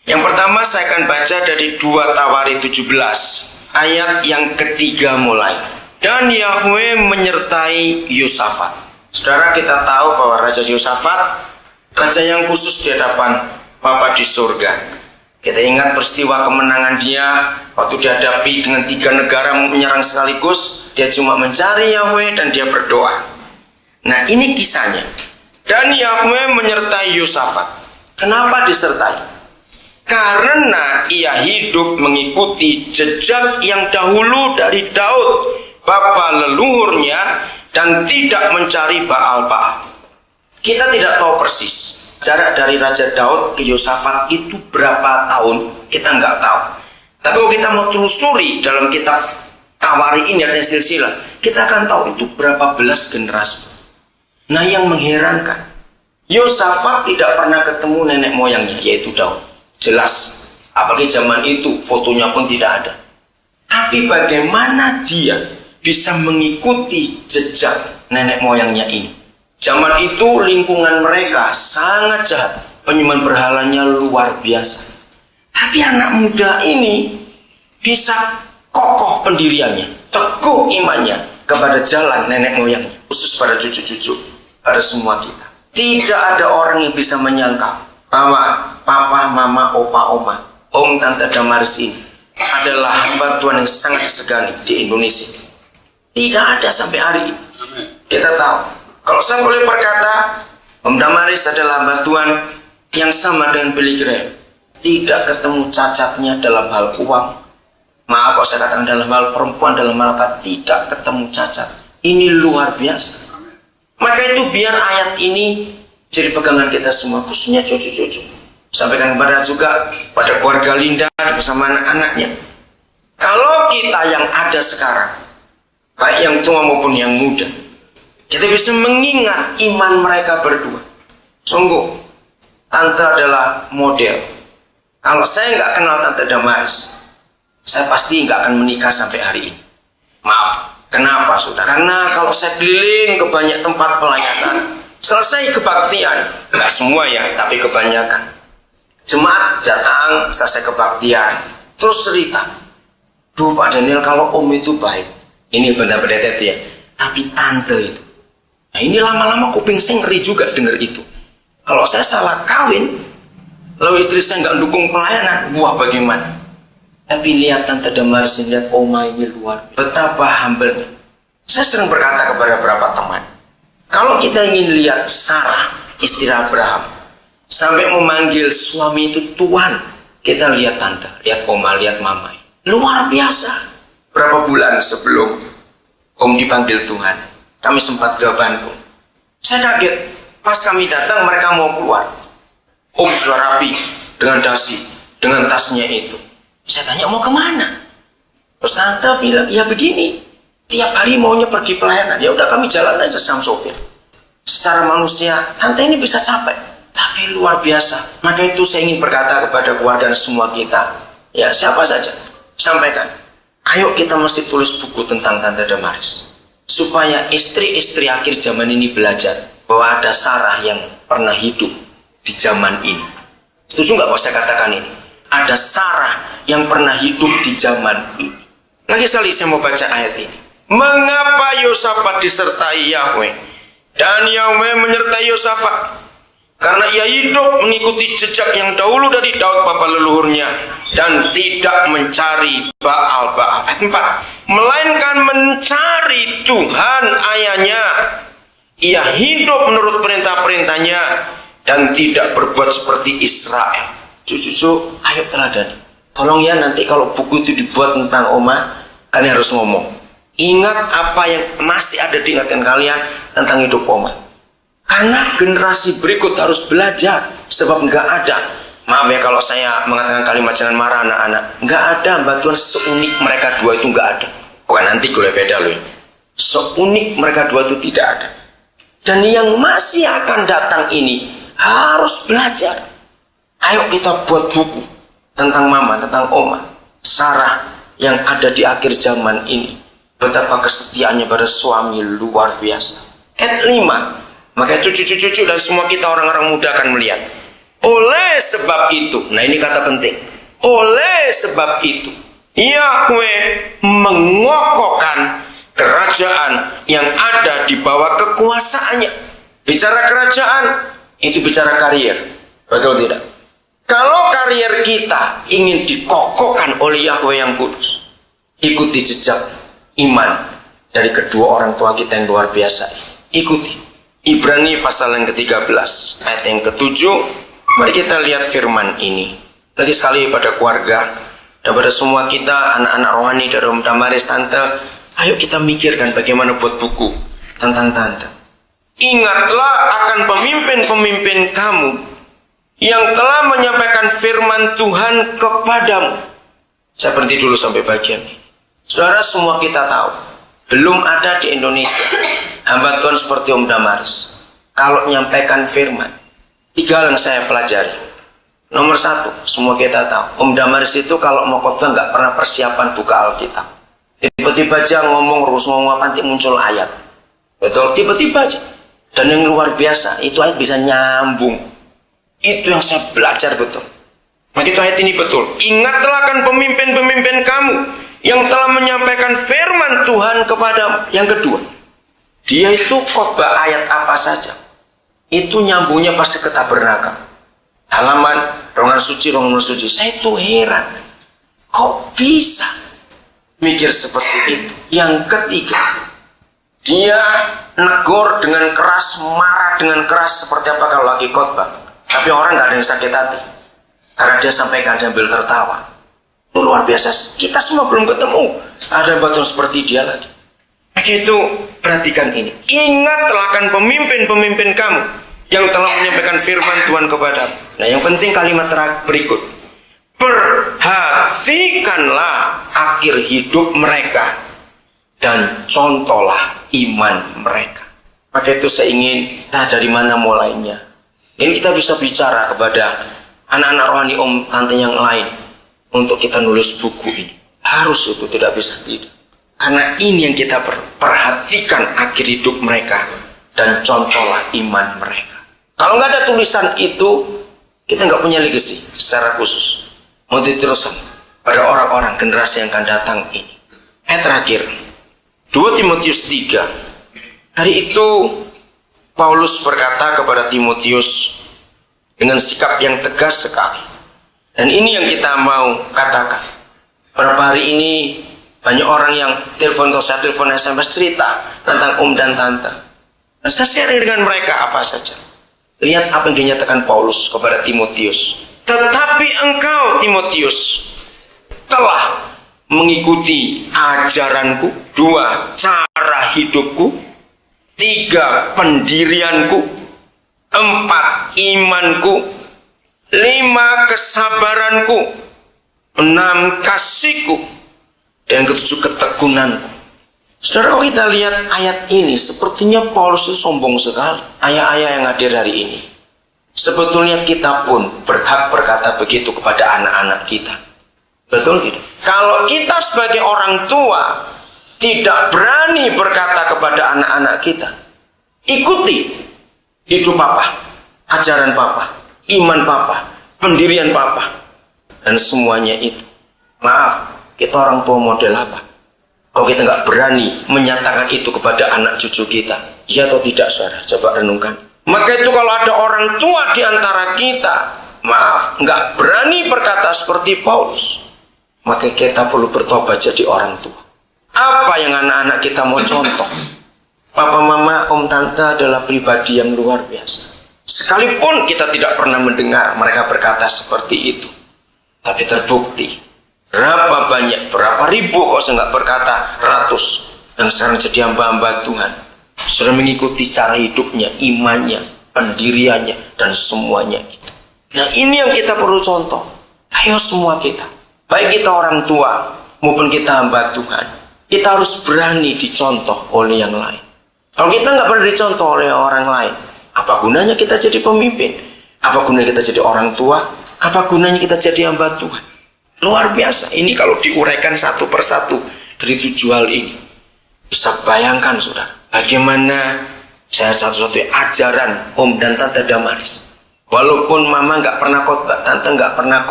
Yang pertama saya akan baca dari 2 Tawari 17 ayat yang ketiga mulai. Dan Yahweh menyertai Yosafat. Saudara, kita tahu bahwa Raja Yosafat raja yang khusus di hadapan Bapa di surga. Kita ingat peristiwa kemenangan dia waktu dihadapi dengan 3 negara menyerang sekaligus. Dia cuma mencari Yahweh dan dia berdoa. Nah, ini kisahnya. Dan Yahweh menyertai Yosafat. Kenapa disertai? Karena ia hidup mengikuti jejak yang dahulu dari Daud, bapa leluhurnya, dan tidak mencari Baal-Baal. Kita tidak tahu persis jarak dari Raja Daud ke Yosafat itu berapa tahun, kita nggak tahu. Tapi kalau kita mau telusuri dalam kitab Tawari ini ada silsilah, kita akan tahu itu berapa belas generasi. Nah, yang mengherankan, Yosafat tidak pernah ketemu nenek moyangnya, yaitu Daud. Jelas, apalagi zaman itu fotonya pun tidak ada. Tapi bagaimana dia bisa mengikuti jejak nenek moyangnya ini? Zaman itu lingkungan mereka sangat jahat, penyembahan berhalanya luar biasa. Tapi anak muda ini bisa kokoh pendiriannya, teguh imannya kepada jalan nenek moyangnya, khusus pada cucu-cucu, pada semua kita. Tidak ada orang yang bisa menyangka bahwa papa, mama, opa, oma, om, tante Damaris ini adalah hamba Tuhan yang sangat disegani di Indonesia. Tidak ada sampai hari ini. Kita tahu, kalau saya boleh berkata, Om Damaris adalah hamba Tuhan yang sama dengan Billy Graham. Tidak ketemu cacatnya dalam hal uang. Maaf kalau saya katakan dalam hal perempuan, dalam hal apa, tidak ketemu cacat. Ini luar biasa. Maka itu biar ayat ini jadi pegangan kita semua, khususnya cucu-cucu. Sampaikan kepada juga pada keluarga Linda bersama anak-anaknya. Kalau kita yang ada sekarang, baik yang tua maupun yang muda, kita bisa mengingat iman mereka berdua. Sungguh, tante adalah model. Kalau saya nggak kenal tante Damaris, saya pasti nggak akan menikah sampai hari ini. Maaf, kenapa saudara? Karena kalau saya keliling ke banyak tempat pelayanan, selesai kebaktian, nggak semua ya, tapi kebanyakan. Jemaat datang, selesai kebaktian, terus cerita, duh Pak Daniel, kalau om itu baik, ini benda-benda ya, tapi tante itu, nah ini lama-lama kuping saya ngeri juga dengar itu. Kalau saya salah kawin, lalu istri saya nggak dukung pelayanan, wah bagaimana? Tapi lihat tante Damaris, lihat oma ini luar, betapa humble-nya. Saya sering berkata kepada beberapa teman, kalau kita ingin lihat Sarah, istri Abraham, sampai memanggil suami itu Tuhan, kita lihat tante, lihat oma, lihat mama. Luar biasa. Berapa bulan sebelum om dipanggil Tuhan, kami sempat ke Bandung. Saya kaget, pas kami datang mereka mau keluar. Om sudah rapi, dengan dasi, dengan tasnya itu. Saya tanya mau kemana? Terus tante bilang, ya begini, tiap hari maunya pergi pelayanan. Ya udah kami jalan aja sama sopir. Secara manusia, tante ini bisa capek. Tapi luar biasa. Maka itu saya ingin berkata kepada keluarga semua kita, ya siapa saja, sampaikan, ayo kita mesti tulis buku tentang tante Damaris, supaya istri-istri akhir zaman ini belajar bahwa ada Sarah yang pernah hidup di zaman ini. Setuju nggak kalau saya katakan ini? Ada Sarah yang pernah hidup di zaman ini. Lagi sekali saya mau baca ayat ini. Mengapa Yosafat disertai Yahweh? Dan Yahweh menyertai Yosafat karena ia hidup mengikuti jejak yang dahulu dari Daud bapa leluhurnya dan tidak mencari Baal-Baal. Ayat 4. Melainkan mencari Tuhan ayahnya. Ia hidup menurut perintah-perintahnya dan tidak berbuat seperti Israel. Cucu-cucu, ayo teladani. Tolong ya nanti kalau buku itu dibuat tentang oma, kalian harus ngomong. Ingat apa yang masih ada di ingatan kalian tentang hidup oma. Karena generasi berikut harus belajar. Sebab nggak ada, maaf ya kalau saya mengatakan kalimat jangan marah anak-anak, nggak ada bantuan seunik mereka dua itu, nggak ada. Bukan nanti gue beda loh. Seunik mereka dua itu tidak ada. Dan yang masih akan datang ini harus belajar. Ayo kita buat buku tentang mama, tentang oma Sarah yang ada di akhir zaman ini. Betapa kesetiaannya pada suami luar biasa. Ayat 5. Maka itu cucu-cucu dan semua kita orang-orang muda akan melihat Oleh sebab itu, nah ini kata penting. Oleh sebab itu, Yahweh mengokohkan kerajaan yang ada di bawah kekuasaannya. Bicara kerajaan, itu bicara karier. Betul tidak? Kalau karier kita ingin dikokohkan oleh Yahweh yang kudus, ikuti jejak iman dari kedua orang tua kita yang luar biasa. Ikuti. Ibrani pasal yang ke-13, ayat yang ke-7. Mari kita lihat firman ini. Lagi sekali pada keluarga, dan pada semua kita, anak-anak rohani dari Om Damaris, Tante, ayo kita mikirkan bagaimana buat buku tentang Tante. Ingatlah akan pemimpin-pemimpin kamu yang telah menyampaikan firman Tuhan kepadamu. Saya berhenti dulu sampai bagian ini. Saudara, semua kita tahu, belum ada di Indonesia hamba Tuhan seperti Om Damaris. Kalau menyampaikan firman, 3 hal yang saya pelajari. Nomor 1, semua kita tahu, Om Damaris itu kalau mau khotbah nggak pernah persiapan buka Alkitab. Tiba-tiba aja ngomong apa, nanti muncul ayat. Betul, tiba-tiba aja. Dan yang luar biasa, itu ayat bisa nyambung. Itu yang saya belajar betul. Maka itu ayat ini betul. Ingatlah kan pemimpin-pemimpin kamu yang telah menyampaikan firman Tuhan kepadamu. Yang kedua, dia itu khotbah ayat apa saja, itu nyambungnya pasti ke Tabernakel. Halaman, ruangan suci. Saya itu heran, kok bisa mikir seperti itu. Yang ketiga, dia negor dengan keras, marah dengan keras seperti apa kalau lagi khotbah. Tapi orang nggak ada yang sakit hati, karena dia sampaikan sambil tertawa. Itu luar biasa. Kita semua belum ketemu ada batu seperti dia lagi. Maka itu perhatikan ini. Ingatlah kan pemimpin-pemimpin kamu yang telah menyampaikan firman Tuhan kepadamu. Nah, yang penting kalimat berikut. Perhatikanlah akhir hidup mereka dan contohlah iman mereka. Maka itu saya ingin dari mana mulainya. Ini kita bisa bicara kepada anak-anak rohani Om Tante yang lain untuk kita nulis buku ini. Harus itu, tidak bisa tidak. Karena ini yang kita perhatikan akhir hidup mereka dan contohlah iman mereka. Kalau nggak ada tulisan itu, kita nggak punya legacy secara khusus. Mau diteruskan pada orang-orang generasi yang akan datang ini. Terakhir, 2 Timotius 3. Hari itu Paulus berkata kepada Timotius dengan sikap yang tegas sekali. Dan ini yang kita mau katakan. Beberapa hari ini banyak orang yang telepon atau saya telepon SMS cerita tentang Om dan Tante. Dan saya share dengan mereka apa saja. Lihat apa yang dinyatakan Paulus kepada Timotius. Tetapi engkau Timotius telah mengikuti ajaranku, 2 cara hidupku, 3 pendirianku, 4 imanku, 5 kesabaranku, 6 kasihku, dan 7 ketekunanku. Saudara, kalau kita lihat ayat ini, sepertinya Paulus itu sombong sekali. Ayah-ayah yang hadir hari ini, sebetulnya kita pun berhak berkata begitu kepada anak-anak kita. Betul tidak? Kalau kita sebagai orang tua tidak berani berkata kepada anak-anak kita, ikuti hidup papa, ajaran papa, iman papa, pendirian papa, dan semuanya itu. Maaf, kita orang tua model apa? Kalau kita nggak berani menyatakan itu kepada anak cucu kita, ya atau tidak, saudara? Coba renungkan. Maka itu kalau ada orang tua di antara kita, maaf, nggak berani berkata seperti Paulus, maka kita perlu bertobat jadi orang tua. Apa yang anak-anak kita mau contoh? Papa, mama, om, tante adalah pribadi yang luar biasa. Sekalipun kita tidak pernah mendengar mereka berkata seperti itu, tapi terbukti berapa banyak, berapa ribu kok saya nggak berkata, ratus yang sekarang jadi hamba-hamba Tuhan sudah mengikuti cara hidupnya, imannya, pendiriannya, dan semuanya itu. Nah, ini yang kita perlu contoh. Ayo semua kita, baik kita orang tua maupun kita hamba Tuhan, kita harus berani dicontoh oleh yang lain. Kalau kita nggak berani dicontoh oleh orang lain, apa gunanya kita jadi pemimpin? Apa gunanya kita jadi orang tua? Apa gunanya kita jadi hamba Tuhan? Luar biasa. Ini kalau diuraikan satu persatu dari 7 hal ini, bisa bayangkan saudara, bagaimana saya satu-satunya ajaran Om dan Tante Damaris Walaupun mama nggak pernah khotbah, tante nggak pernah khotbah,